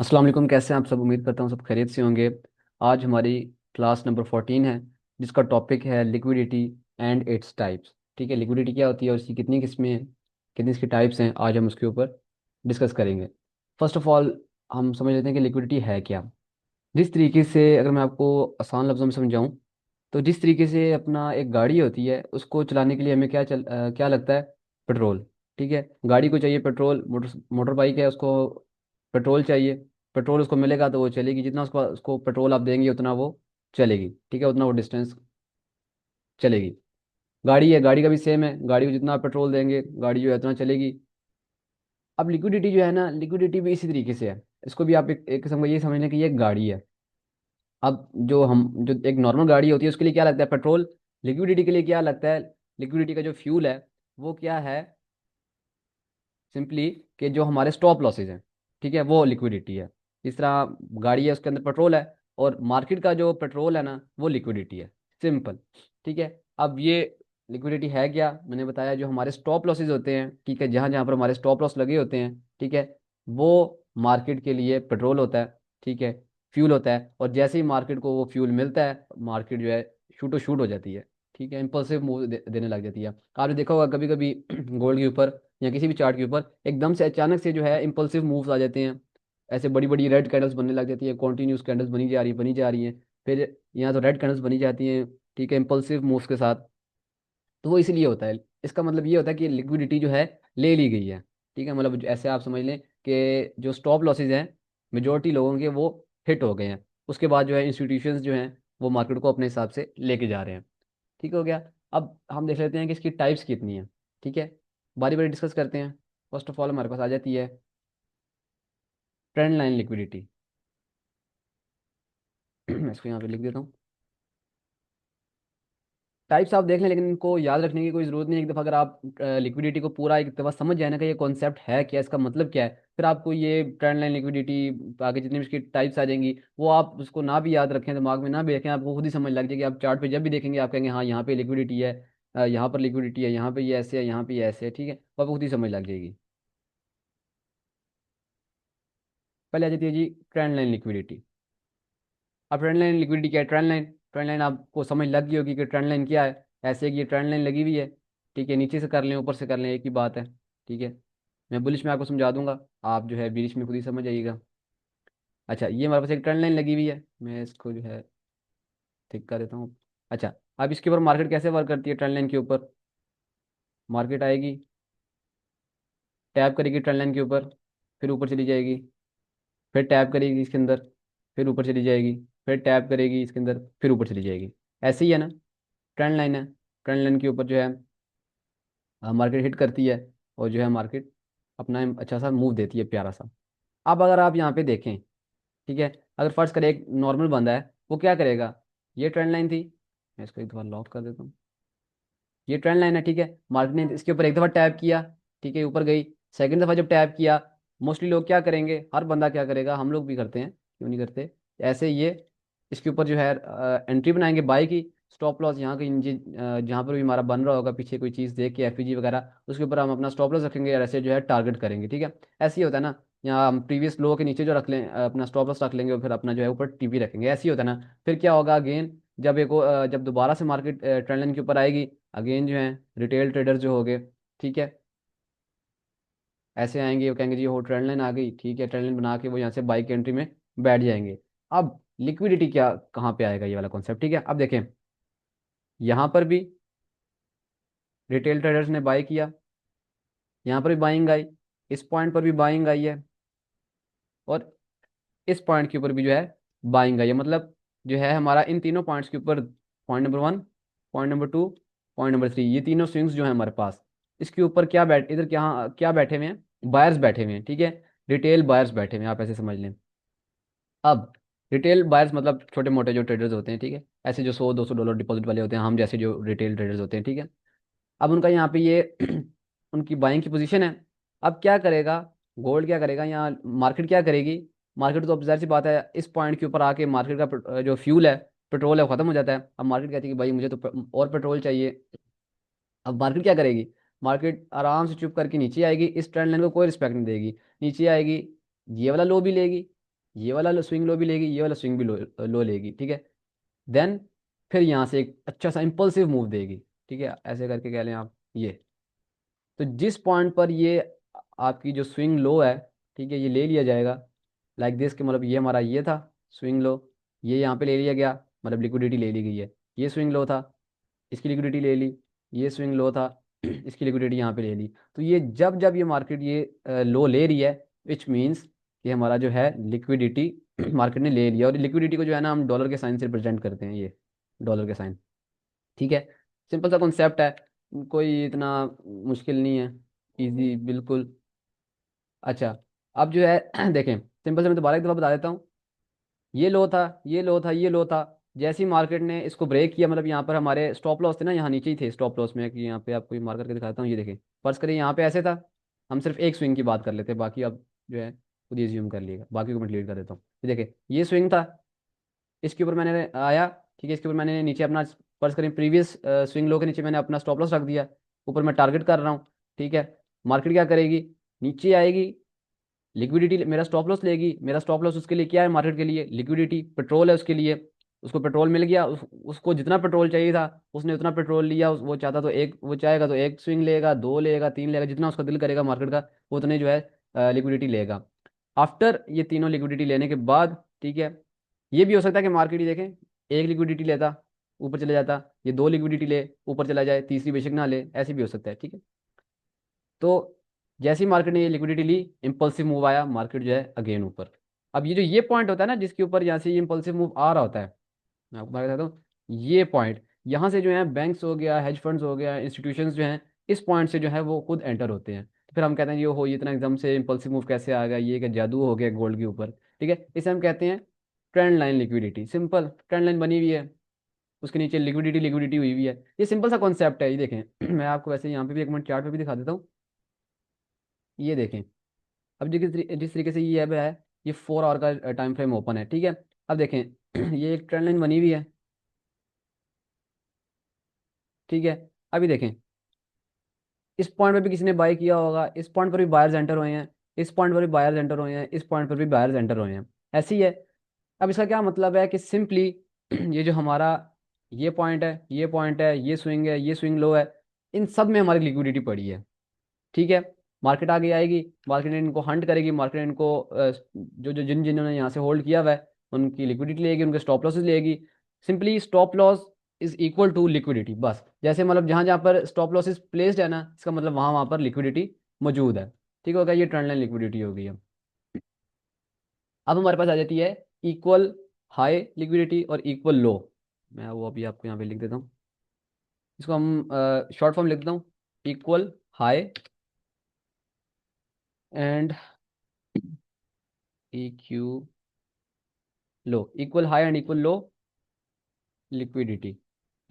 अस्सलाम वालेकुम। कैसे हैं आप सब? उम्मीद करता हूँ सब खैरियत से होंगे। आज हमारी क्लास नंबर 14 है, जिसका टॉपिक है लिक्विडिटी एंड इट्स टाइप्स। ठीक है, लिक्विडिटी क्या होती है और उसकी कितनी किस्में हैं, कितनी इसकी टाइप्स हैं, आज हम उसके ऊपर डिस्कस करेंगे। फर्स्ट ऑफ ऑल हम समझ लेते हैं कि लिक्विडिटी है क्या। जिस तरीके से अगर मैं आपको आसान लफ्ज़ों में समझाऊँ, तो जिस तरीके से अपना एक गाड़ी होती है उसको चलाने के लिए हमें क्या लगता है? पेट्रोल। ठीक है, गाड़ी को चाहिए पेट्रोल। मोटर मोटर बाइक है, उसको पेट्रोल चाहिए। पेट्रोल उसको मिलेगा तो वो चलेगी, जितना उसको उसको पेट्रोल आप देंगे उतना वो चलेगी। ठीक है, उतना वो डिस्टेंस चलेगी। गाड़ी है, गाड़ी का भी सेम है, गाड़ी को जितना आप पेट्रोल देंगे गाड़ी जो है उतना चलेगी। अब लिक्विडिटी जो है ना, लिक्विडिटी भी इसी तरीके से है। इसको भी आप एक किस्म का ये समझ लें कि ये एक गाड़ी है। अब जो एक नॉर्मल गाड़ी होती है उसके लिए क्या लगता है? पेट्रोल। लिक्विडिटी के लिए क्या लगता है? लिक्विडिटी का जो फ्यूल है वो क्या है? सिंपली कि जो हमारे स्टॉप लॉसेज हैं, ठीक है, वो लिक्विडिटी है। इस तरह गाड़ी है, उसके अंदर पेट्रोल है, और मार्केट का जो पेट्रोल है ना वो लिक्विडिटी है। सिंपल। ठीक है। अब ये लिक्विडिटी है क्या? मैंने बताया जो हमारे स्टॉप लॉसेज होते हैं, ठीक है, जहाँ जहाँ पर हमारे स्टॉप लॉस लगे होते हैं, ठीक है, वो मार्केट के लिए पेट्रोल होता है। ठीक है, फ्यूल होता है। और जैसे ही मार्केट को वो फ्यूल मिलता है, मार्केट जो है शूट हो जाती है। ठीक है, इंपल्सिव मूव देने लग जाती है। आपने देखा होगा कभी कभी गोल्ड के ऊपर या किसी भी चार्ट के ऊपर एकदम से अचानक से जो है इंपल्सिव मूव्स आ जाते हैं। ऐसे बड़ी बड़ी रेड कैंडल्स बनने लग जाती है, कॉन्टिन्यूस कैंडल्स बनी जा रही हैं। फिर यहाँ तो रेड कैंडल्स बनी जाती हैं, ठीक है, इंपल्सिव मूव्स के साथ। तो वो इसलिए होता है। इसका मतलब ये होता है कि लिक्विडिटी जो है ले ली गई है। ठीक है, मतलब ऐसे आप समझ लें कि जो स्टॉप लॉसेज हैं मेजोरिटी लोगों के वो हिट हो गए हैं। उसके बाद जो है इंस्टीट्यूशंस जो हैं वो मार्केट को अपने हिसाब से लेके जा रहे हैं। ठीक हो गया। अब हम देख लेते हैं कि इसकी टाइप्स कितनी हैं। ठीक है, बारी बारी डिस्कस करते हैं। फर्स्ट ऑफ ऑल हमारे पास आ जाती है ट्रेंड लाइन लिक्विडिटी। इसको यहाँ पे लिख देता हूँ। टाइप्स आप देख लें, लेकिन इनको याद रखने की कोई ज़रूरत नहीं है। एक दफ़ा अगर आप लिक्विडिटी को पूरा एक दफ़ा समझ जाए ना कि ये कॉन्सेप्ट है क्या, इसका मतलब क्या है, फिर आपको ये ट्रेंड लाइन लिक्विडिटी आगे जितनी भी इसकी टाइप्स आ जाएंगी वो आप उसको ना भी याद रखें, दिमाग में ना भी रखें, आपको खुद ही समझ लग जाएगी। आप चार्ट पे जब भी देखेंगे आप कहेंगे हाँ यहाँ पे लिक्विडिटी है, यहाँ पर लिक्विडिटी है, यहाँ पे ये ऐसे है, यहाँ पे ये ऐसे है। ठीक है, तो आपको खुद ही समझ लग जाएगी। पहले आ जाती है जी ट्रेंड लाइन लिक्विडिटी। अब ट्रेंड लाइन लिक्विडिटी क्या है? ट्रेंड लाइन आपको समझ लग गई होगी कि ट्रेंड लाइन क्या है। ऐसे कि ये ट्रेंड लाइन लगी हुई है, ठीक है, नीचे से कर लें ऊपर से कर लें एक ही बात है। ठीक है, मैं बुलिश में आपको समझा दूंगा, आप जो है बीच में खुद ही समझ जाइएगा। अच्छा, ये हमारे पास एक ट्रेंड लाइन लगी हुई है, मैं इसको जो है ठीक कर देता हूँ। अच्छा, अब इसके ऊपर मार्केट कैसे वर्क करती है? ट्रेंड लाइन के ऊपर मार्केट आएगी, टैप करेगी ट्रेंड लाइन के ऊपर, फिर ऊपर चली जाएगी, फिर टैप करेगी इसके अंदर, फिर ऊपर चली जाएगी, फिर टैप करेगी इसके अंदर, फिर ऊपर चली जाएगी। ऐसे ही है ना, ट्रेंड लाइन है। ट्रेंड लाइन के ऊपर जो है मार्केट हिट करती है, और जो है मार्केट अपना अच्छा सा मूव देती है, प्यारा सा। अब अगर आप यहाँ पे देखें, ठीक है, अगर फर्ज करें एक नॉर्मल बंदा है, वो क्या करेगा? ये ट्रेंड लाइन थी, मैं इसको एक दफ़ा लॉक कर देता हूँ। ये ट्रेंड लाइन है, ठीक है, मार्केट ने इसके ऊपर एक दफ़ा टैप किया, ठीक है, ऊपर गई। सेकंड दफ़ा जब टैप किया, मोस्टली लोग क्या करेंगे, हर बंदा क्या करेगा, हम लोग भी करते हैं, क्यों नहीं करते, ऐसे ये इसके ऊपर जो है एंट्री बनाएंगे बाई की। स्टॉप लॉस यहाँ कहीं नीचे जहाँ पर भी हमारा बन रहा होगा पीछे कोई चीज़ देख के एफपीजी वगैरह, उसके ऊपर हम अपना स्टॉप लॉस रखेंगे और ऐसे जो है टारगेट करेंगे। ठीक है, ऐसे ही होता है ना। यहाँ हम प्रीवियस लो के नीचे जो रख लें अपना स्टॉप लॉस रख लेंगे, और फिर अपना जो है ऊपर टीपी रखेंगे। ऐसे ही होता है ना। फिर क्या होगा अगेन, जब दोबारा से मार्केट ट्रेंड लाइन के ऊपर आएगी, अगेन जो है रिटेल ट्रेडर जो हो गए, ठीक है, ऐसे आएंगे, वो कहेंगे जी वो ट्रेंड लाइन आ गई, ठीक है, ट्रेंड लाइन बना के वो यहाँ से बाई की एंट्री में बैठ जाएंगे। अब लिक्विडिटी क्या कहाँ पे आएगा, ये वाला कॉन्सेप्ट। ठीक है, अब देखें, यहाँ पर भी रिटेल ट्रेडर्स ने बाई किया, यहाँ पर भी बाइंग आई, इस पॉइंट पर भी बाइंग आई है, और इस पॉइंट के ऊपर भी जो है बाइंग आई है। मतलब जो है हमारा इन तीनों पॉइंट्स के ऊपर, point number one, point number two, point number three, ये तीनों स्विंग्स जो है हमारे पास, इसके ऊपर क्या बैठ इधर क्या क्या बैठे हुए हैं? बायर्स बैठे हुए हैं। ठीक है, रिटेल बायर्स बैठे हुए हैं, आप ऐसे समझ लें। अब रिटेल बायर्स मतलब छोटे मोटे जो ट्रेडर्स होते हैं, ठीक है, ऐसे जो $100-200 डिपॉजिट वाले होते हैं, हम जैसे जो रिटेल ट्रेडर्स होते हैं, ठीक है। अब उनका यहाँ पे ये उनकी बाइंग की पोजीशन है। अब क्या करेगा गोल्ड, क्या करेगा यहाँ मार्केट क्या करेगी? मार्केट तो अब जाहिर सी बात है इस पॉइंट के ऊपर आके मार्केट का जो फ्यूल है, पेट्रोल है, वो खत्म हो जाता है। अब मार्केट कहती है कि भाई मुझे तो और पेट्रोल चाहिए। अब मार्केट क्या करेगी? मार्केट आराम से चुप करके नीचे आएगी, इस ट्रेंड लाइन को कोई रिस्पेक्ट नहीं देगी, नीचे आएगी, ये वाला लो भी लेगी, ये वाला स्विंग लो भी लेगी, ये वाला स्विंग भी लो लेगी, ठीक है। देन फिर यहाँ से एक अच्छा सा इम्पल्सिव मूव देगी, ठीक है, ऐसे करके कह लें आप ये। तो जिस पॉइंट पर ये आपकी जो स्विंग लो है, ठीक है, ये ले लिया जाएगा लाइक दिस, कि मतलब ये हमारा ये था स्विंग लो, ये यहाँ पे ले लिया गया, मतलब लिक्विडिटी ले ली गई है। ये स्विंग लो था, इसकी लिक्विडिटी ले ली। ये स्विंग लो था, इसकी लिक्विडिटी यहाँ पे ले ली। तो ये जब जब ये मार्केट ये लो ले रही है, विच मीन्स कि हमारा जो है लिक्विडिटी मार्केट ने ले लिया। और लिक्विडिटी को जो है ना हम डॉलर के साइन से रिप्रेजेंट करते हैं, ये डॉलर के साइन, ठीक है। सिंपल सा कॉन्सेप्ट है, कोई इतना मुश्किल नहीं है, इजी बिल्कुल। अच्छा, अब जो है देखें, सिंपल से मैं दोबारा एक दफ़ा बता देता हूँ। ये लो था, ये लो था, ये लो था। जैसे ही मार्केट ने इसको ब्रेक किया, मतलब यहाँ पर हमारे स्टॉप लॉस थे ना, यहाँ नीचे ही थे स्टॉप लॉस में, कि यहाँ पे आपको मार्क करके दिखाता हूँ, ये देखें। फर्ज करिए यहाँ पे ऐसे था, हम सिर्फ एक स्विंग की बात कर लेते हैं, बाकी अब जो है खुद ही ज्यूम कर लिएगा, बाकी को मैं डिलीट कर देता हूँ। ये देखें, ये स्विंग था, इसके ऊपर मैंने आया, ठीक है, इसके ऊपर मैंने नीचे अपना, फर्ज करें प्रीवियस स्विंग लो के नीचे मैंने अपना स्टॉप लॉस रख दिया, ऊपर मैं टारगेट कर रहा हूँ, ठीक है। मार्केट क्या करेगी, नीचे आएगी, लिक्विडिटी मेरा स्टॉप लॉस लेगी। मेरा स्टॉप लॉस उसके लिए क्या है, मार्केट के लिए लिक्विडिटी, पेट्रोल है उसके लिए। उसको पेट्रोल मिल गया, उसको जितना पेट्रोल चाहिए था उसने उतना पेट्रोल लिया। वो चाहता तो एक, वो चाहेगा तो एक स्विंग लेगा, दो लेगा, तीन लेगा, जितना उसका दिल करेगा मार्केट का, वो उतने जो है लिक्विडिटी लेगा। आफ्टर ये तीनों लिक्विडिटी लेने के बाद, ठीक है, ये भी हो सकता है कि मार्केट ही देखें, एक लिक्विडिटी लेता ऊपर चले जाता, ये दो लिक्विडिटी ले ऊपर चला जाए, तीसरी बेशक ना ले, ऐसे भी हो सकता है, ठीक है। तो जैसे ही मार्केट ने ये लिक्विडिटी ली, इम्पल्सिव मूव आया, मार्केट जो है अगेन ऊपर। अब ये जो ये पॉइंट होता है ना, जिसके ऊपर यहाँ से ये इम्पल्सिव मूव आ रहा होता है, मैं आपको बताता हूँ, ये पॉइंट यहाँ से जो है बैंक्स हो गया, हेज फंड्स हो गया, इंस्टीट्यूशंस जो हैं, इस पॉइंट से जो है वो खुद एंटर होते हैं। तो फिर हम कहते हैं ये हो, ये इतना एकदम से इम्पल्सिव मूव कैसे आ गया, ये क्या जादू हो गया गोल्ड के ऊपर, ठीक है। इसे हम कहते हैं trend line liquidity. Simple trend line बनी हुई है, उसके नीचे लिक्विडिटी लिक्विडिटी हुई हुई है। ये सिंपल सा कॉन्सेप्ट है, ये देखें मैं आपको वैसे यहाँ पे भी एक मिनट चार्ट पे भी दिखा देता हूँ। ये देखें, अब जिस तरीके से ये है, ये 4 आवर का टाइम फ्रेम ओपन है, ठीक है। अब देखें ये एक ट्रेंड लाइन बनी हुई है, ठीक है। अभी देखें, इस पॉइंट पर भी किसी ने बाय किया होगा, इस पॉइंट पर भी बायर्स एंटर हुए हैं, इस पॉइंट पर भी बायर्स एंटर हुए हैं, इस पॉइंट पर भी बायर्स एंटर हुए हैं, ऐसी है। अब इसका क्या मतलब है कि सिंपली ये जो हमारा ये पॉइंट है, ये पॉइंट है, ये स्विंग है, ये स्विंग लो है, इन सब में हमारी लिक्विडिटी पड़ी है, ठीक है। मार्केट आगे आएगी, मार्केट इनको हंट करेगी, मार्केट इनको जो जो जिन्होंने यहाँ से होल्ड किया हुआ है उनकी लिक्विडिटी लेगी, उनके स्टॉप लॉसेस लेगी। Simply stop loss is equal to liquidity, बस। जैसे मतलब जहाँ जहाँ पर स्टॉप लॉसेस प्लेस्ड है ना, इसका मतलब वहाँ वहाँ पर लिक्विडिटी मौजूद है, ठीक होगा। ये ट्रेंड लाइन लिक्विडिटी हो गई है। अब हमारे पास आ जाती है इक्वल हाई लिक्विडिटी और इक्वल लो। मैं वो अभी आपको यहाँ पे लिख देता हूँ, इसको हम शॉर्ट फॉर्म लिख देता हूँ, equal high and EQ low, equal high and equal low liquidity.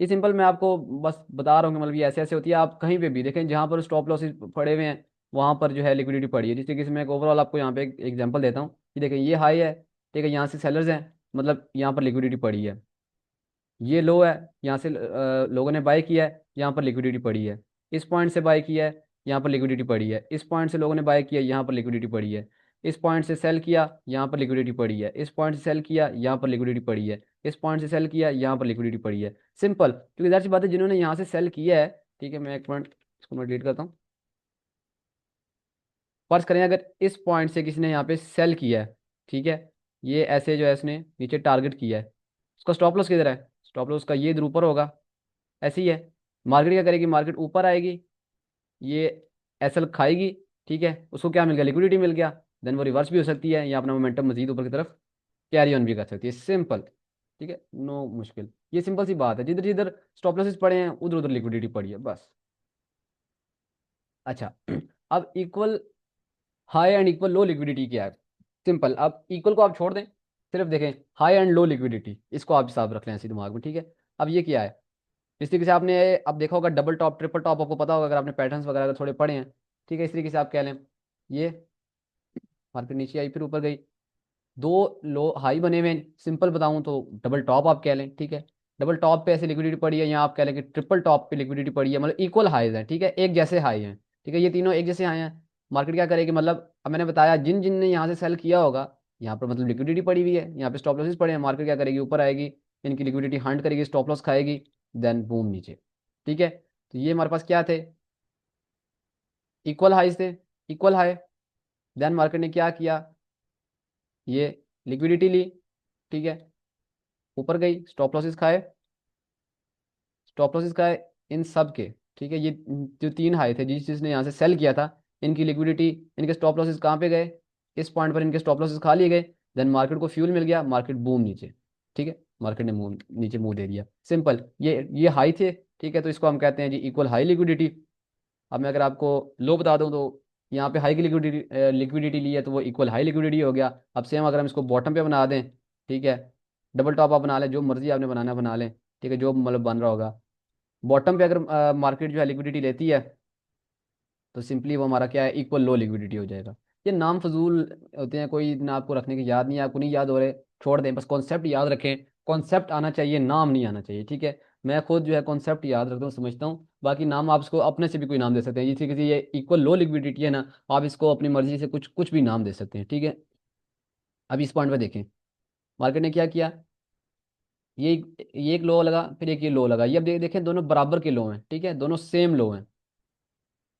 ये सिंपल मैं आपको बस बता रहा हूँ कि मतलब ये ऐसे ऐसे होती है। आप कहीं पे भी देखें जहाँ पर स्टॉप लॉसेस पड़े हुए हैं, वहाँ पर जो है लिक्विडिटी पड़ी है। जिस तरीके से मैं एक ओवरऑल आपको यहाँ पे एक एग्जांपल देता हूँ कि देखें ये हाई है, ठीक है, यहाँ से सेलर्स हैं, मतलब यहाँ पर लिक्विडिटी पड़ी है। ये लो है, यहाँ से लोगों ने बाय किया है, यहाँ पर लिक्विडिटी पड़ी है। इस पॉइंट से बाय किया है, यहाँ पर लिक्विडिटी पड़ी है। इस पॉइंट से लोगों ने बाय किया, यहाँ पर लिक्विडिटी पड़ी है। इस पॉइंट से सेल किया, यहाँ पर लिक्विडिटी पड़ी है। इस पॉइंट से सेल किया, यहाँ पर लिक्विडिटी पड़ी है। इस पॉइंट से सेल किया, यहाँ पर लिक्विडिटी पड़ी है। सिंपल, क्योंकि जाहिर सी बात है जिन्होंने यहाँ से सेल किया है, ठीक है, मैं एक पॉइंट इसको मैं डिलीट करता हूँ। फर्ज करें अगर इस पॉइंट से किसी ने यहाँ पे सेल किया है, ठीक है, ये ऐसे जो है इसने नीचे टारगेट किया है, उसका स्टॉप लॉस किधर है, स्टॉप लॉस का ये इधर ऊपर होगा, ऐसे ही है। मार्केट क्या करेगी, मार्केट ऊपर आएगी, ये एसएल खाएगी, ठीक है, उसको क्या मिल गया, लिक्विडिटी मिल गया। देन वो रिवर्स भी हो सकती है, या अपना मोमेंटम मजीद ऊपर की तरफ कैरी ऑन भी कर सकती है, सिंपल, ठीक है, नो मुश्किल। ये सिंपल सी बात है, जिधर जिधर स्टॉप लॉसेस पड़े हैं उधर उधर लिक्विडिटी पड़ी है, बस। अच्छा अब equal high and equal low liquidity क्या है, सिंपल। अब इक्वल को आप छोड़ दें, सिर्फ देखें हाई एंड लो लिक्विडिटी, इसको आप हिसाब रख लें ऐसे दिमाग में, ठीक है। अब ये क्या है, इस तरीके से आपने अब देखा होगा डबल टॉप ट्रिपल टॉप, आपको पता होगा अगर आपने पैटर्न्स वगैरह अगर थोड़े पढ़े हैं, ठीक है। इस तरीके से आप कह लें, ये मार्केट नीचे आई फिर ऊपर गई, दो लो हाई बने हुए हैं, सिंपल बताऊं तो डबल टॉप आप कह लें, ठीक है। डबल टॉप पे ऐसे लिक्विडिटी पड़ी है, यहाँ आप कह लें कि ट्रिपल टॉप पे लिक्विडिटी पड़ी है, मतलब इक्वल हाईज हैं, ठीक है, एक जैसे हाई हैं, ठीक है, ये तीनों एक जैसे हाई हैं। मार्केट क्या करेगी, मतलब अब मैंने बताया जिन जिन ने यहाँ से सेल किया होगा, यहाँ पर मतलब लिक्विडिटी पड़ी हुई है, यहाँ पे स्टॉप लॉसेस पड़े हैं, मार्केट क्या करेगी, ऊपर आएगी, इनकी लिक्विडिटी हंट करेगी, स्टॉप लॉस खाएगी, देन बूम नीचे। ठीक है, तो ये हमारे पास क्या थे, इक्वल हाइज थे, इक्वल हाई। देन मार्केट ने क्या किया, ये लिक्विडिटी ली, ठीक है, ऊपर गई, स्टॉप लॉसेस खाए, स्टॉप लॉसेस खाए इन सब के। ठीक है, ये जो तीन हाई थे, जिस जिसने यहाँ से सेल किया था, इनकी लिक्विडिटी, इनके स्टॉप लॉसेस कहाँ पे गए, इस पॉइंट पर इनके स्टॉप लॉसेस खा लिए गए। देन मार्केट को फ्यूल मिल गया, मार्केट बूम नीचे। ठीक है, मार्केट ने मुंह नीचे मुंह दे दिया, सिंपल। ये हाई थे, ठीक है, तो इसको हम कहते हैं जी इक्वल हाई लिक्विडिटी। अब मैं अगर आपको लो बता दूं तो यहाँ पे हाई की लिक्विडिटी लिक्विडिटी ली है, तो वो इक्वल हाई लिक्विडिटी हो गया। अब सेम अगर हम इसको बॉटम पे बना दें, ठीक है, डबल टॉप आप बना लें, जो मर्जी आपने बनाना है बना लें, ठीक है, जो मतलब बन रहा होगा। बॉटम पे अगर मार्केट जो है लिक्विडिटी लेती है, तो सिंपली वो हमारा क्या है, इक्वल लो लिक्विडिटी हो जाएगा। ये नाम फजूल होते हैं, कोई ना आपको रखने की याद नहीं है, आपको नहीं याद हो रहे, छोड़ दें, बस कॉन्सेप्ट याद रखें। कॉन्सेप्ट आना चाहिए, नाम नहीं आना चाहिए। ठीक है, मैं खुद जो है कॉन्सेप्ट याद रखता हूँ, समझता हूँ, बाकी नाम आप इसको अपने से भी कोई नाम दे सकते हैं, जैसे किसी ये इक्वल लो लिक्विडिटी है ना, आप इसको अपनी मर्जी से कुछ कुछ भी नाम दे सकते हैं। ठीक है, अब इस पॉइंट पे देखें, मार्केट ने क्या किया, ये एक लो लगा, फिर एक ये लो लगा, ये अब देखें दोनों बराबर के लो हैं, ठीक है, दोनों सेम लो हैं,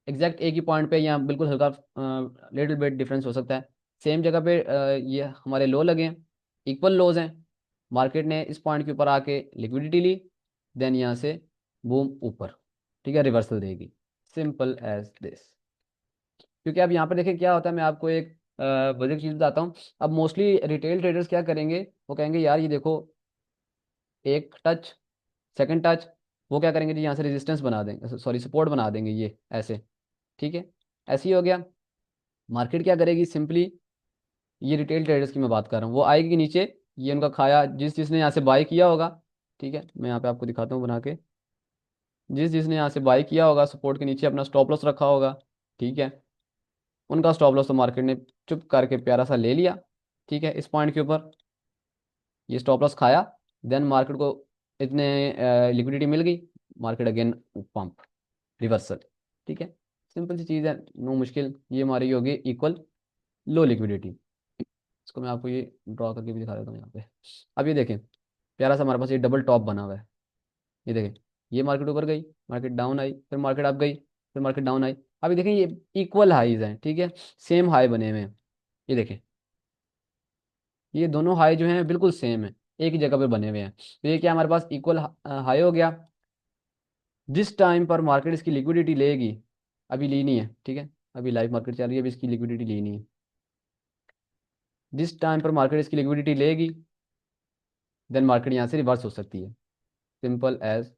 एग्जैक्ट एक ही पॉइंट पे, या बिल्कुल हल्का लिटिल बिट डिफरेंस हो सकता है, सेम जगह पे ये हमारे लो लगे हैं, इक्वल लोज हैं। मार्केट ने इस पॉइंट के ऊपर आके लिक्विडिटी ली, देन यहाँ से बूम ऊपर, ठीक है, रिवर्सल देगी, सिंपल एज दिस। क्योंकि अब यहाँ पर देखिए क्या होता है, मैं आपको एक बड़ी चीज़ बताता हूँ। अब मोस्टली रिटेल ट्रेडर्स क्या करेंगे, वो कहेंगे यार ये देखो, एक टच, सेकंड टच, वो क्या करेंगे जी, यहाँ से रेजिस्टेंस बना देंगे, सॉरी सपोर्ट बना देंगे, ये ऐसे। ठीक है, ऐसे ही हो गया। मार्केट क्या करेगी, सिंपली, ये रिटेल ट्रेडर्स की मैं बात कर रहा हूँ, वो आएगी नीचे, ये उनका खाया, जिस जिसने यहाँ से बाई किया होगा, ठीक है, मैं यहाँ पे आपको दिखाता हूँ बना के, जिस जिसने यहाँ से बाई किया होगा, सपोर्ट के नीचे अपना स्टॉप लॉस रखा होगा, ठीक है, उनका स्टॉप लॉस तो मार्केट ने चुप करके प्यारा सा ले लिया, ठीक है, इस पॉइंट के ऊपर ये स्टॉप लॉस खाया, देन मार्केट को इतने लिक्विडिटी मिल गई, मार्केट अगेन पंप, रिवर्सल। ठीक है, सिंपल सी चीज़ है, नो मुश्किल, ये हमारी होगी इक्वल लो लिक्विडिटी। इसको मैं आपको ये ड्रॉ करके भी दिखा देता हूँ यहाँ पे। अब ये देखें, प्यारा सा हमारे पास ये डबल टॉप बना हुआ है, ये देखें, ये मार्केट ऊपर गई, मार्केट डाउन आई, फिर मार्केट अप गई, फिर मार्केट डाउन आई। अभी देखें ये इक्वल हाईज हैं, ठीक है, सेम हाई बने हुए हैं, ये देखें, ये दोनों हाई जो हैं बिल्कुल सेम है, एक ही जगह पे बने हुए हैं, तो ये क्या हमारे पास इक्वल हाई हो गया। जिस टाइम पर मार्केट इसकी लिक्विडिटी लेगी, अभी ली नहीं है, ठीक है, अभी लाइव मार्केट चल रही है, अभी इसकी लिक्विडिटी ली नहीं है, जिस टाइम पर मार्केट इसकी लिक्विडिटी लेगी, देन मार्केट यहाँ से रिवर्स हो सकती है, सिंपल एज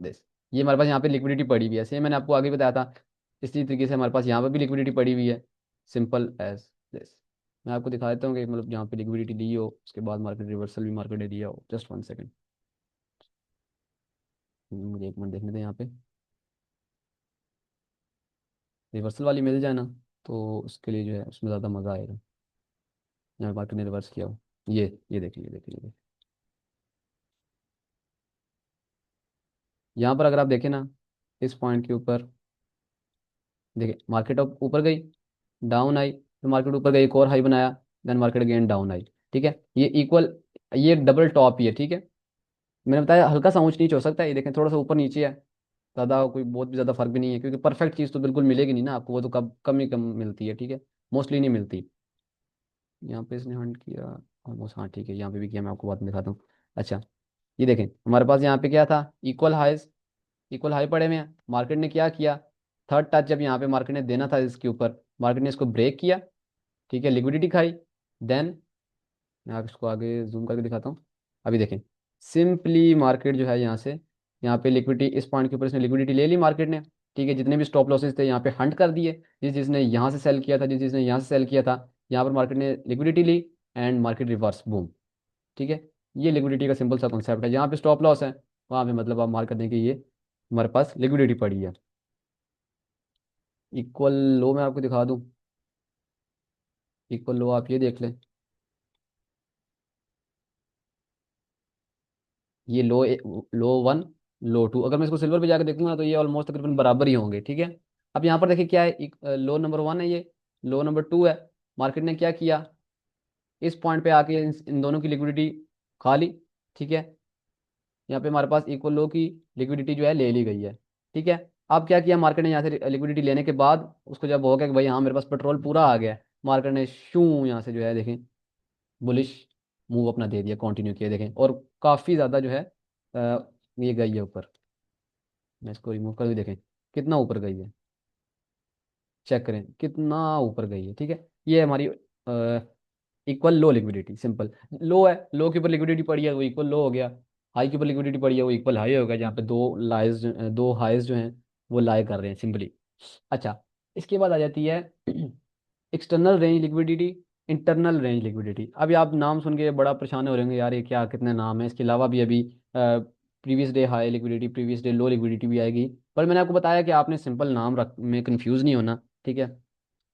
दिस। ये हमारे पास यहाँ पे लिक्विडिटी पड़ी हुई है, सेम मैंने आपको आगे बताया था, इसी तरीके से हमारे पास यहाँ पर भी लिक्विडिटी पड़ी हुई है, सिंपल एज दिस। मैं आपको दिखा देता हूँ कि मतलब जहाँ पे लिक्विडिटी ली हो, उसके बाद मार्केट रिवर्सल भी मार्केट ने दिया हो, जस्ट 1 सेकेंड, मुझे एक मिनट देखने दें, यहाँ पे रिवर्सल वाली मिल जाए ना, तो उसके लिए जो है उसमें ज़्यादा मज़ा आएगा। यहाँ मार्केट ने रिवर्स किया हो, ये देखिए, ये देखिए, ये देखिए, यहाँ पर अगर आप देखें ना, इस पॉइंट के ऊपर देखिए, मार्केट अब ऊपर गई, डाउन आई, फिर मार्केट ऊपर गई, एक और हाई बनाया, देन मार्केट अगेन डाउन आई। ठीक है, ये इक्वल, ये डबल टॉप ही है, ठीक है, मैंने बताया हल्का सा ऊंच नीचे हो सकता है, ये देखें थोड़ा सा ऊपर नीचे है, ज़्यादा कोई बहुत भी ज़्यादा फर्क भी नहीं है, क्योंकि परफेक्ट चीज़ तो बिल्कुल मिलेगी नहीं ना आपको, वो तो कम ही कम मिलती है, ठीक है, मोस्टली नहीं मिलती। यहाँ पे इसने हंट किया ऑलमोस्ट, हाँ ठीक है, यहाँ पे भी किया, मैं आपको बाद में दिखाता हूँ। अच्छा, ये देखें हमारे पास यहाँ पे क्या था, इक्वल हाइज, इक्वल हाई पड़े हुए हैं, मार्केट ने क्या किया, थर्ड टच जब यहाँ पे मार्केट ने देना था इसके ऊपर, मार्केट ने इसको ब्रेक किया, ठीक है, लिक्विडिटी खाई, देन मैं आप इसको आगे जूम करके दिखाता हूँ। अभी देखें, सिंपली मार्केट जो है यहाँ से, यहाँ पे लिक्विडिटी, इस पॉइंट के ऊपर इसने लिक्विडिटी ले ली मार्केट ने, ठीक है, जितने भी स्टॉप लॉसेस थे यहाँ पे हंट कर दिए, जिस जिसने यहाँ से सेल किया था, जिस जिसने यहाँ से सेल किया था, यहाँ पर मार्केट ने लिक्विडिटी ली, एंड मार्केट रिवर्स बूम। ठीक है, ये लिक्विडिटी का सिंपल सा कॉन्सेप्ट है, जहाँ पे स्टॉप लॉस है वहाँ पे मतलब आप मार्क कर दें कि ये हमारे पास लिक्विडिटी पड़ी है। इक्वल लो मैं आपको दिखा दूँ, इक्वल लो आप ये देख लें, ये लो वन, लो टू, अगर मैं इसको सिल्वर पे जाकर देखूंगा ना, तो ये ऑलमोस्ट तकरीबन बराबर ही होंगे। ठीक है, अब यहाँ पर देखिए क्या है, लो नंबर 1 है ये, लो नंबर 2 है, मार्केट ने क्या किया, इस पॉइंट पे आके इन दोनों की लिक्विडिटी खा ली। ठीक है, यहाँ पे हमारे पास इक्वल लो की लिक्विडिटी जो है ले ली गई है। ठीक है, अब क्या किया मार्केट ने यहाँ से लिक्विडिटी लेने के बाद उसको जब हो गया कि भाई हाँ मेरे पास पेट्रोल पूरा आ गया है, मार्केट ने शू यहाँ से जो है देखें बुलिश मूव अपना दे दिया, कंटिन्यू किया देखें, और काफ़ी ज़्यादा जो है ये गई है ऊपर। मैं इसको रिमूव कर भी देखें कितना ऊपर गई है, चेक करें कितना ऊपर गई है। ठीक है, ये हमारी इक्वल लो लिक्विडिटी, सिंपल। लो है, लो के ऊपर लिक्विडिटी पड़ी है वो इक्वल लो हो गया, हाई के ऊपर लिक्विडिटी पड़ी है वो इक्वल हाई हो गया, जहाँ पे दो हाइज जो हैं वो लाई कर रहे हैं सिंपली। अच्छा, इसके बाद आ जाती है external range liquidity, internal range liquidity. अभी आप नाम सुन के बड़ा परेशान हो रहे होंगे यार ये क्या कितने नाम है, इसके अलावा भी अभी previous day high liquidity, previous day low liquidity भी आएगी। पर मैंने आपको बताया कि आपने सिंपल नाम रख में कंफ्यूज नहीं होना। ठीक है,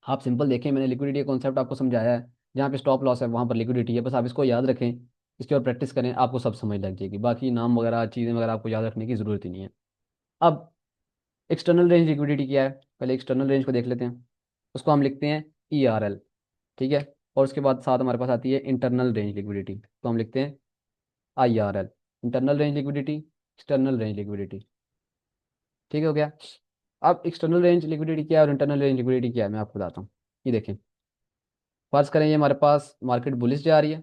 आप सिंपल देखें, मैंने लिक्विडिटी का कॉन्सेप्ट आपको समझाया है, जहाँ पे स्टॉप लॉस है वहाँ पर लिक्विडिटी है, बस आप इसको याद रखें, इसके और प्रैक्टिस करें, आपको सब समझ लग जाएगी। बाकी नाम वगैरह चीज़ें वगैरह आपको याद रखने की ज़रूरत ही नहीं है। अब एक्सटर्नल रेंज लिक्विडिटी क्या है, पहले एक्सटर्नल रेंज को देख लेते हैं। उसको हम लिखते हैं ERL। ठीक है, और उसके बाद साथ हमारे पास आती है इंटरनल रेंज लिक्विडिटी, तो हम लिखते हैं IRL। Internal range liquidity, external range liquidity. ठीक हो गया। अब एक्सटर्नल रेंज लिक्विडिटी क्या है और इंटरनल रेंज लिक्विडिटी क्या है मैं आपको बताता हूँ। ये देखें, फर्ज करें ये हमारे पास मार्केट बुलिश जा रही है,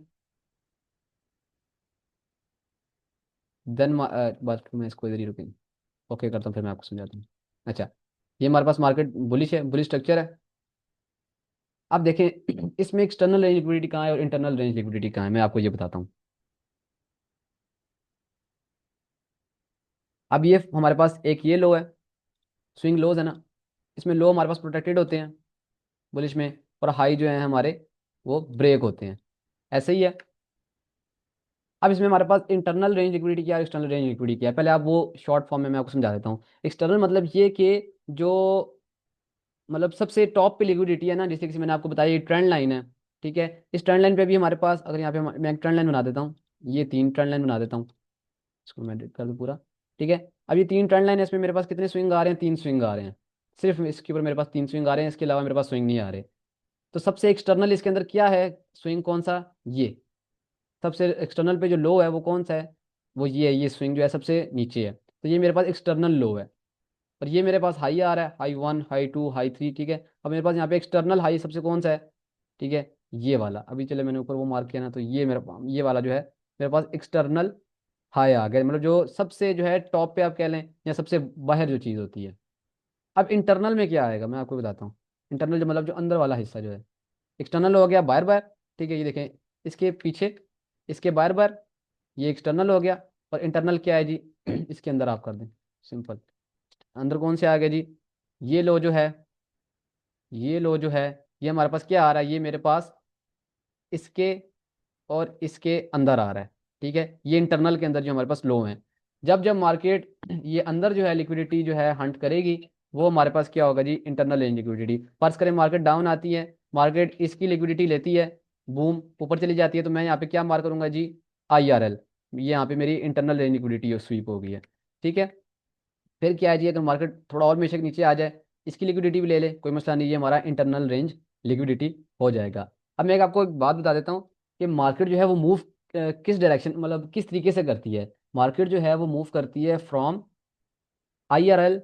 देन बात मैं इसको इधर ही रुकेंगे, ओके करता हूँ फिर मैं आपको समझाता हूँ। अच्छा, ये हमारे पास मार्केट बुलिश है, बुलिश स्ट्रक्चर है। अब देखें इसमें एक्सटर्नल रेंज लिक्विडिटी कहाँ है और इंटरनल रेंज लिक्विडिटी कहाँ है, मैं आपको ये बताता हूँ। अब ये हमारे पास एक ये लो है, स्विंग लोज है ना, इसमें लो हमारे पास प्रोटेक्टेड होते हैं बुलिश में, और हाई जो है हमारे वो ब्रेक होते हैं, ऐसे ही है। अब इसमें हमारे पास इंटरनल रेंज लिक्विडिटी क्या है, एक्सटर्नल रेंज लिक्विडिटी क्या है, पहले आप वो शॉर्ट फॉर्म में मैं आपको समझा देता हूँ। एक्सटर्नल मतलब ये कि जो मतलब सबसे टॉप पे लिक्विडिटी है ना, जैसे कि मैंने आपको बताया ये ट्रेंड लाइन है। ठीक है, इस ट्रेंड लाइन पे भी हमारे पास, अगर यहाँ पे मैं एक ट्रेंड लाइन बना देता हूँ, ये तीन ट्रेंड लाइन बना देता हूँ, इसको मैं edit कर दूँ पूरा। ठीक है, अब ये तीन ट्रेंड लाइन है, इसमें मेरे पास कितने स्विंग आ रहे हैं, तीन स्विंग आ रहे हैं, सिर्फ इसके ऊपर मेरे पास तीन स्विंग आ रहे हैं, इसके अलावा मेरे पास स्विंग नहीं आ रहे। तो सबसे एक्सटर्नल इसके अंदर क्या है, स्विंग कौन सा, ये सबसे एक्सटर्नल पे जो लो है वो कौन सा है, वो ये है, ये स्विंग जो है सबसे नीचे है, तो ये मेरे पास एक्सटर्नल लो है। और ये मेरे पास हाई आ रहा है, हाई 1, हाई 2, हाई 3। ठीक है, अब मेरे पास यहाँ पे एक्सटर्नल हाई सबसे कौन सा है, ठीक है, ये वाला, अभी चले मैंने ऊपर वो मार्क किया ना, तो ये मेरा ये वाला जो है मेरे पास एक्सटर्नल हाई आ गया, मतलब जो सबसे जो है टॉप पे आप कह लें, या सबसे बाहर जो चीज़ होती है। अब इंटरनल में क्या आएगा मैं आपको बताता हूँ। इंटरनल जो मतलब जो अंदर वाला हिस्सा जो है, एक्सटर्नल हो गया बार बार। ठीक है, ये देखें इसके पीछे, इसके बार बार, ये एक्सटर्नल हो गया। और इंटरनल क्या है जी इसके अंदर आप कर दें, सिंपल। अंदर कौन से आ गया जी, ये लो जो है, ये लो जो है, ये हमारे पास क्या आ रहा है, ये मेरे पास इसके और इसके अंदर आ रहा है। ठीक है, ये इंटरनल के अंदर जो हमारे पास लो हैं। जब जब मार्केट ये अंदर जो है लिक्विडिटी जो है हंट करेगी, वो हमारे पास क्या होगा जी, इंटरनल रेंज लिक्विडिटी। फर्ज करें मार्केट डाउन आती है, मार्केट इसकी लिक्विडिटी लेती है, बूम ऊपर चली जाती है, तो मैं यहाँ पे क्या मार्क करूंगा जी, IRL। ये यहाँ पे मेरी इंटरनल रेंज लिक्विडिटी स्वीप हो गई है। ठीक है, फिर क्या है जी, अगर मार्केट थोड़ा और बेशक नीचे आ जाए, इसकी लिक्विडिटी भी ले ले, कोई मसला नहीं, ये हमारा इंटरनल रेंज लिक्विडिटी हो जाएगा। अब मैं आपको एक बात बता देता हूँ कि मार्केट जो है वो मूव किस डायरेक्शन, मतलब किस तरीके से करती है। मार्केट जो है वो मूव करती है फ्रॉम IRL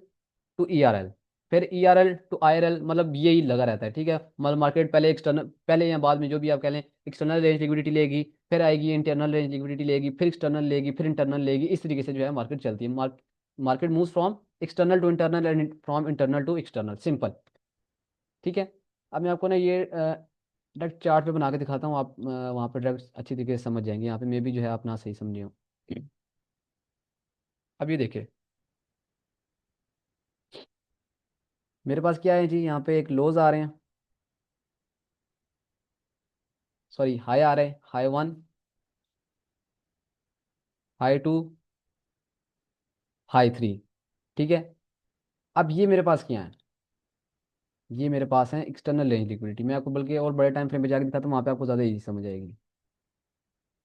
टू ERL, फिर ERL टू IRL, मतलब यही लगा रहता है। ठीक है, मतलब मार्केट पहले एक्सटर्नल, पहले या बाद में जो भी आप कह लें, एक्सटर्नल रेंज लिक्विडिटी लेगी, फिर आएगी इंटरनल रेंज लिक्विडिटी लेगी, फिर एक्सटर्नल लेगी, फिर इंटरनल लेगी, इस तरीके से जो है मार्केट चलती है। Market move from external to internal and from internal to external, simple. ठीक है, अब मैं आपको ना ये डायरेक्ट चार्ट पे बना के दिखाता हूँ, आप वहाँ पर डायरेक्ट अच्छी तरीके से समझ जाएंगे, यहाँ पे मे भी जो है आप ना सही समझे हो। अब ये देखिए मेरे पास क्या है जी, यहाँ पे एक लोज आ रहे हैं, सॉरी हाई आ रहे हैं, हाई 1, हाई 2, हाई 3। ठीक है, अब ये मेरे पास क्या है, ये मेरे पास है एक्सटर्नल रेंज लिक्विडिटी। मैं आपको बल्कि और बड़े टाइम फ्रेम पे जाकर दिखाता हूँ, वहाँ पे आपको ज़्यादा इजी समझ आएगी।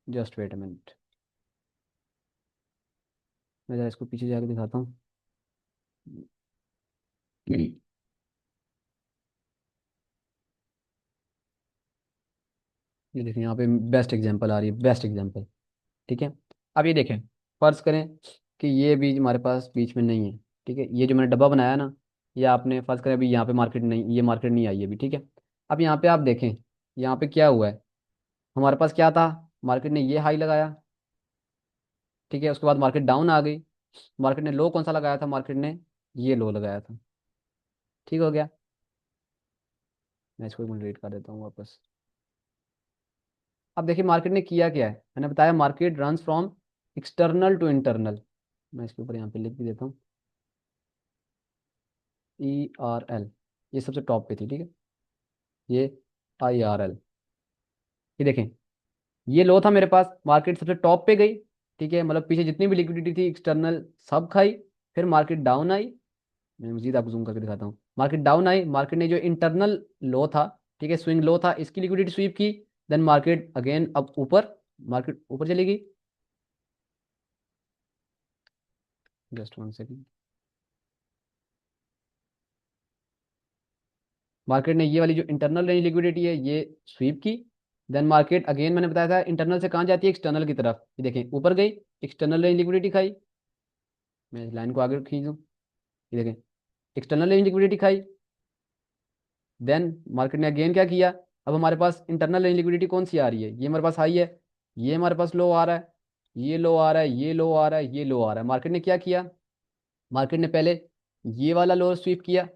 जस्ट वेट अ मिनट, मैं ज़रा इसको पीछे जाकर दिखाता हूँ। ये देखें यहाँ पे बेस्ट एग्जांपल आ रही है, बेस्ट एग्जांपल। ठीक है। अब ये देखें, फर्ज करें कि ये बीज हमारे पास बीच में नहीं है। ठीक है, ये जो मैंने डब्बा बनाया ना, ये आपने फर्ज करें अभी यहाँ पे मार्केट नहीं, ये मार्केट नहीं आई अभी। ठीक है। अब यहाँ पे आप देखें, यहाँ पे क्या हुआ है, हमारे पास क्या था, मार्केट ने ये हाई लगाया। ठीक है, उसके बाद मार्केट डाउन आ गई। मार्केट ने लो कौन सा लगाया था, मार्केट ने ये लो लगाया था। ठीक हो गया। मैं इसको डिलीट कर देता हूँ वापस। अब देखिए मार्केट ने किया क्या है, मैंने बताया market runs from external to internal. मैं इसके ऊपर यहाँ पे लिख भी देता हूँ, ERL, ये सबसे टॉप पे थी। ठीक है, ये IRL। ये देखें, ये लो था मेरे पास, मार्केट सबसे टॉप पे गई। ठीक है, मतलब पीछे जितनी भी लिक्विडिटी थी एक्सटर्नल सब खाई। फिर मार्केट डाउन आई। मैं मजीद आपको जूम करके दिखाता हूँ। मार्केट डाउन आई, मार्केट ने जो इंटरनल लो था, ठीक है, स्विंग लो था, इसकी लिक्विडिटी स्वीप की। देन मार्केट अगेन अब ऊपर, मार्केट ऊपर चली गई। Just one second. मार्केट ने ये वाली जो इंटरनल रेंज लिक्विडिटी है ये स्वीप की। देन मार्केट अगेन मैंने बताया था इंटरनल से कहाँ जाती है, एक्सटर्नल की तरफ। ये देखें ऊपर गई, एक्सटर्नल रेंज लिक्विडिटी खाई। मैं इस लाइन को आगे खींचूं, ये देखें एक्सटर्नल रेंज लिक्विडिटी खाई। देन मार्केट ने अगेन क्या किया, अब हमारे पास इंटरनल रेंज लिक्विडिटी कौन सी आ रही है, ये हमारे पास हाई है, ये हमारे पास लो आ रहा है, ये लो आ रहा है, ये लो आ रहा है, ये लो आ रहा है। मार्केट ने क्या किया, मार्केट ने पहले ये वाला लो स्वीप किया।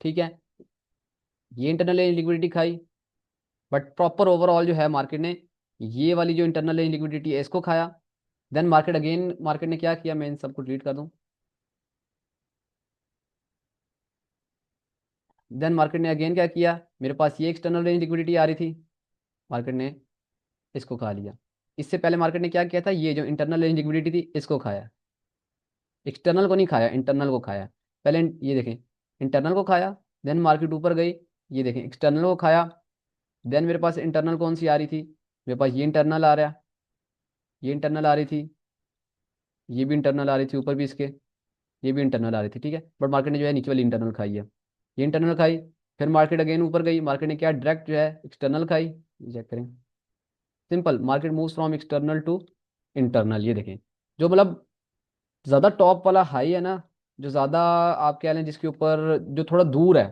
ठीक है, ये इंटरनल रेंज लिक्विडिटी खाई। बट प्रॉपर ओवरऑल जो है मार्केट ने ये वाली जो इंटरनल रेंज लिक्विडिटी है इसको खाया। देन मार्केट अगेन, मार्केट ने क्या किया, मैं इन सबको डिलीट कर दूं। देन मार्केट ने अगेन क्या किया, मेरे पास ये एक्सटर्नल रेंज लिक्विडिटी आ रही थी, मार्केट ने इसको खा लिया। इससे पहले मार्केट ने क्या किया था, ये जो इंटरनल रेंज लिक्विडिटी थी इसको खाया। एक्सटर्नल को नहीं खाया, इंटरनल को खाया। पहले ये देखें, इंटरनल को खाया। देन मार्केट ऊपर गई, ये देखें एक्सटर्नल को खाया। देन मेरे पास इंटरनल कौन सी आ रही थी, मेरे पास ये इंटरनल आ रहा है, ये इंटरनल आ रही थी, ये भी इंटरनल आ रही थी ऊपर भी इसके, ये भी इंटरनल आ रही थी। ठीक है, बट मार्केट ने जो है नीचे वाली इंटरनल खाई है, ये इंटरनल खाई। फिर मार्केट अगेन ऊपर गई, मार्केट ने क्या डायरेक्ट जो है एक्सटर्नल खाई। ये चेक करें, simple market moves from external to internal. ये देखें, जो मतलब ज़्यादा टॉप वाला हाई है ना, जो ज़्यादा आप कह लें जिसके ऊपर जो थोड़ा दूर है।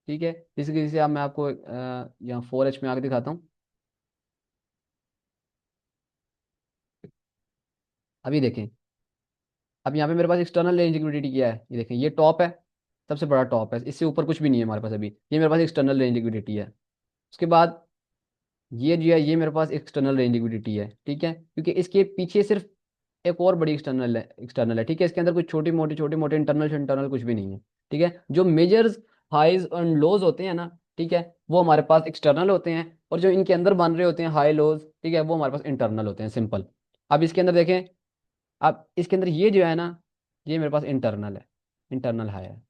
ठीक है, जैसे आप, मैं आपको यहाँ 4H में आगे दिखाता हूँ। अभी देखें, अब यहाँ पे मेरे पास एक्सटर्नल रेंज लिक्विडिटी क्या है, ये देखें ये टॉप है, सबसे बड़ा टॉप है, इससे ऊपर कुछ भी नहीं है हमारे पास अभी। ये मेरे पास एक्सटर्नल रेंज लिक्विडिटी है। उसके बाद ये जो है ये मेरे पास एक्सटर्नल रेंज लिक्विडिटी है। ठीक है, क्योंकि इसके पीछे सिर्फ एक और बड़ी एक्सटर्नल है। ठीक है, इसके अंदर कुछ छोटे मोटे इंटरनल इंटरनल कुछ भी नहीं है। ठीक है, जो मेजर्स हाइज एंड लोज होते हैं ना, ठीक है, वो हमारे पास एक्सटर्नल होते हैं। और जो इनके अंदर बन रहे होते हैं हाई लोज, ठीक है, वो हमारे पास इंटरनल होते हैं, सिंपल। अब इसके अंदर देखें, अब इसके अंदर ये जो है ना, ये मेरे पास इंटरनल है, इंटरनल हाई है।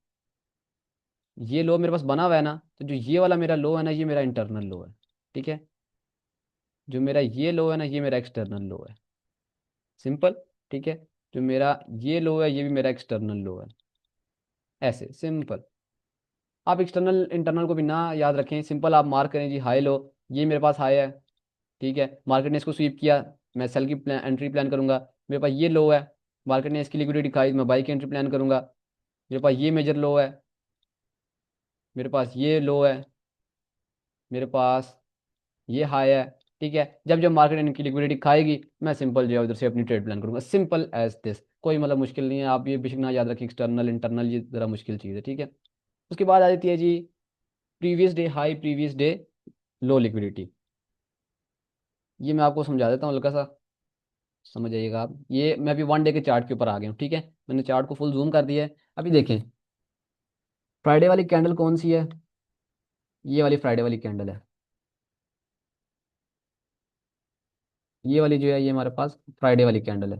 ये लो मेरे पास बना हुआ है ना, तो जो ये वाला मेरा लो है ना, ये मेरा इंटरनल लो है। ठीक है, जो मेरा ये लो है ना, ये मेरा एक्सटर्नल लो है, सिंपल। ठीक है, जो मेरा ये लो है, ये भी मेरा एक्सटर्नल लो है, ऐसे सिंपल। आप एक्सटर्नल इंटरनल को भी ना याद रखें, सिंपल आप मार्क करें जी हाई लो, ये मेरे पास हाई है। ठीक है, मार्केट ने इसको स्वीप किया, मैं सेल की एंट्री प्लान करूंगा। मेरे पास ये लो है, मार्केट ने इसकी लिक्विडिटी खाई, मैं बाई की एंट्री प्लान करूंगा। मेरे पास ये मेजर लो है, मेरे पास ये लो है, मेरे पास ये हाई है। ठीक है, जब जब मार्केट इनकी लिक्विडिटी खाएगी, मैं सिंपल जो है उधर से अपनी ट्रेड प्लान करूंगा, सिंपल एज दिस। कोई मतलब मुश्किल नहीं है, आप ये बेशक ना याद रखिए एक्सटर्नल इंटरनल, ये ज़रा मुश्किल चीज़ है। ठीक है, उसके बाद आ जाती है जी previous day high, previous day low liquidity. ये मैं आपको समझा देता हूँ हल्का सा, समझ जाइएगा आप। ये मैं अभी 1 डे के चार्ट के ऊपर आ गया हूँ। ठीक है, मैंने चार्ट को फुल जूम कर दिया है। अभी देखें, फ्राइडे वाली कैंडल कौन सी है, ये वाली फ्राइडे वाली कैंडल है। ये वाली जो है ये हमारे पास फ्राइडे वाली कैंडल है।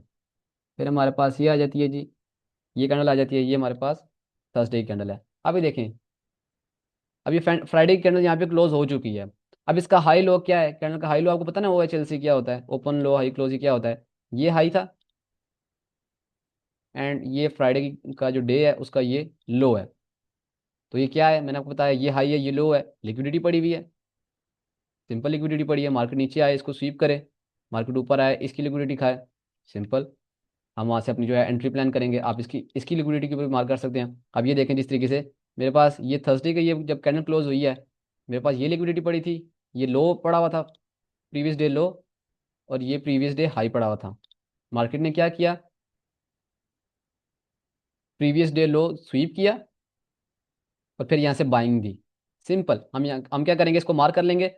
फिर हमारे पास ये आ जाती है जी, ये कैंडल आ जाती है, ये हमारे पास थर्सडे की कैंडल है। अभी देखें, अब ये फ्राइडे की कैंडल यहाँ पे क्लोज हो चुकी है। अब इसका हाई लो क्या है, कैंडल का हाई लो आपको पता ना, OHLC क्या होता है, ओपन लो हाई क्लोज ही क्या होता है। ये हाई था, एंड ये फ्राइडे का जो डे है उसका ये लो है। तो ये क्या है, मैंने आपको बताया ये हाई है, ये लो है, लिक्विडिटी पड़ी हुई है। सिंपल लिक्विडिटी पड़ी है, मार्केट नीचे आए इसको स्वीप करे, मार्केट ऊपर आए इसकी लिक्विडिटी खाए, सिंपल। हम वहाँ से अपनी जो है एंट्री प्लान करेंगे। आप इसकी इसकी लिक्विडिटी के ऊपर मार्क कर सकते हैं। अब ये देखें जिस तरीके से मेरे पास ये थर्सडे का ये जब कैंडल क्लोज हुई है, मेरे पास ये लिक्विडिटी पड़ी थी, ये लो पड़ा हुआ था, प्रीवियस डे लो, और ये प्रीवियस डे हाई पड़ा हुआ था। मार्केट ने क्या किया, प्रीवियस डे लो स्वीप किया और फिर यहाँ से बाइंग दी। सिंपल, हम क्या करेंगे, इसको मार्क कर लेंगे।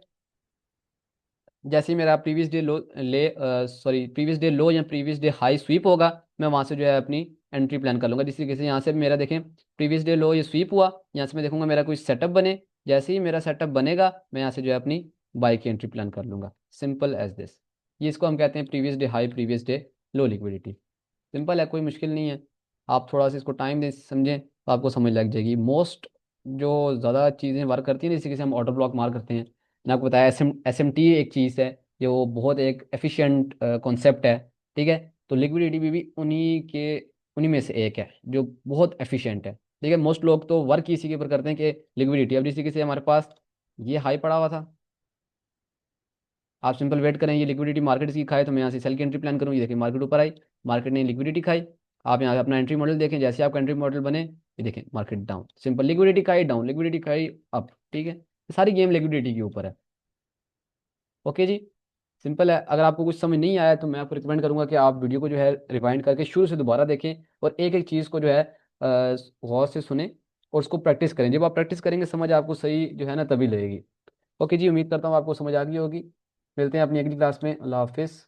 जैसे ही मेरा प्रीवियस डे लो ले सॉरी प्रीवियस डे लो या प्रीवियस डे हाई स्वीप होगा, मैं वहाँ से जो है अपनी एंट्री प्लान कर लूँगा। जिस तरीके से यहाँ से मेरा देखें प्रीवियस डे लो ये स्वीप हुआ, यहाँ से मैं देखूंगा मेरा कोई सेटअप बने, जैसे ही मेरा सेटअप बनेगा मैं यहाँ से जो है अपनी बाई की एंट्री प्लान कर लूँगा। Simple as this. ये इसको हम कहते हैं previous day high previous day low liquidity. Simple है, कोई मुश्किल नहीं है। आप थोड़ा सा इसको टाइम दें समझें तो आपको समझ लग जाएगी। मोस्ट जो ज़्यादा चीज़ें वर्क करती हैं, जैसे कि हम ऑर्डर ब्लॉक मार करते हैं, मैंने आपको बताया एस एम टी एक चीज़ है जो बहुत एक एफिशिएंट कॉन्सेप्ट है। ठीक है, तो लिक्विडिटी भी उन्हीं में से एक है जो बहुत एफिशिएंट है। ठीक है, मोस्ट लोग तो वर्क इसी के ऊपर करते हैं कि लिक्विडिटी। अब जिस तरीके से हमारे पास ये हाई पड़ा हुआ था, आप सिंपल वेट करें ये लिक्विडिटी मार्केट की खाए तो मैं यहाँ से सेल की एंट्री प्लान करूँ। ये देखिए मार्केट ऊपर आई, मार्केट ने लिक्विडिटी खाई। आप यहाँ अपना एंट्री मॉडल देखें, जैसे आपका एंट्री मॉडल बने ये देखें मार्केट डाउन, सिंपल लिक्विडिटी खाई डाउन, लिक्विडिटी खाई अप। ठीक है, सारी गेम लिक्विडिटी के ऊपर है। ओके जी, सिंपल है। अगर आपको कुछ समझ नहीं आया तो मैं आपको रिकमेंड करूंगा कि आप वीडियो को जो है रिवाइंड करके शुरू से दोबारा देखें और एक एक चीज़ को जो है गौर से सुने और उसको प्रैक्टिस करें। जब आप प्रैक्टिस करेंगे समझ आपको सही जो है ना तभी लगेगी। ओके जी, उम्मीद करता हूँ आपको समझ आ गई होगी। मिलते हैं अपनी अगली क्लास में। अल्लाह हाफिज़।